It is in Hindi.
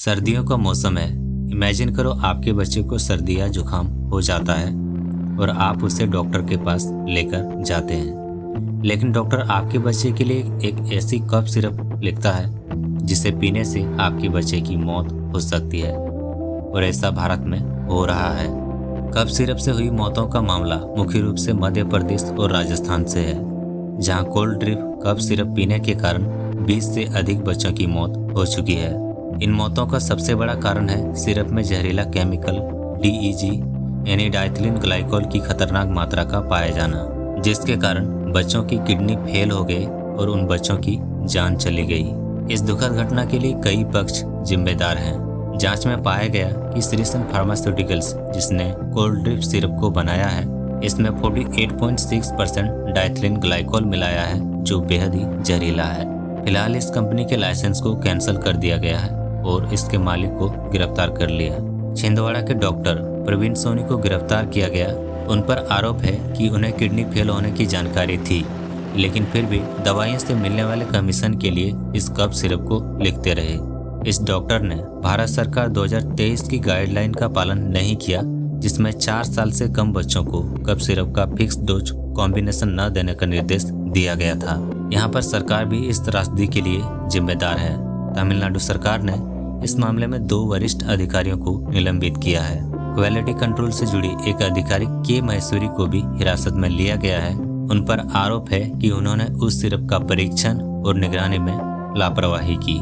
सर्दियों का मौसम है। इमेजिन करो आपके बच्चे को सर्दी या जुकाम हो जाता है और आप उसे डॉक्टर के पास लेकर जाते हैं। लेकिन डॉक्टर आपके बच्चे के लिए एक ऐसी कफ सिरप लिखता है जिसे पीने से आपके बच्चे की मौत हो सकती है, और ऐसा भारत में हो रहा है। कफ सिरप से हुई मौतों का मामला मुख्य रूप से मध्य प्रदेश और राजस्थान से है, जहां कोल्ड ड्रिप कफ सिरप पीने के कारण 20 से अधिक बच्चों की मौत हो चुकी है। इन मौतों का सबसे बड़ा कारण है सिरप में जहरीला केमिकल DEG यानी डाइथिलीन ग्लाइकोल की खतरनाक मात्रा का पाया जाना, जिसके कारण बच्चों की किडनी फेल हो गई और उन बच्चों की जान चली गई। इस दुखद घटना के लिए कई पक्ष जिम्मेदार हैं। जांच में पाया गया कि श्रीसन फार्मास्यूटिकल्स, जिसने कोल्ड ड्रिप सिरप को बनाया है, इसमें 48.6% डाइथिलीन ग्लाइकोल मिलाया है, जो बेहद ही जहरीला है। फिलहाल इस कंपनी के लाइसेंस को कैंसिल कर दिया गया है और इसके मालिक को गिरफ्तार कर लिया। छिंदवाड़ा के डॉक्टर प्रवीण सोनी को गिरफ्तार किया गया। उन पर आरोप है कि उन्हें किडनी फेल होने की जानकारी थी, लेकिन फिर भी दवाइयों से मिलने वाले कमीशन के लिए इस कफ सिरप को लिखते रहे। इस डॉक्टर ने भारत सरकार 2023 की गाइडलाइन का पालन नहीं किया, जिसमें 4 साल से कम बच्चों को कफ सिरप का फिक्स डोज कॉम्बिनेशन न देने का निर्देश दिया गया था। यहाँ पर सरकार भी इस त्रासदी के लिए जिम्मेदार है। तमिलनाडु सरकार ने इस मामले में 2 वरिष्ठ अधिकारियों को निलंबित किया है। क्वालिटी कंट्रोल से जुड़ी एक अधिकारी के महेश्वरी को भी हिरासत में लिया गया है। उन पर आरोप है कि उन्होंने उस सिरप का परीक्षण और निगरानी में लापरवाही की।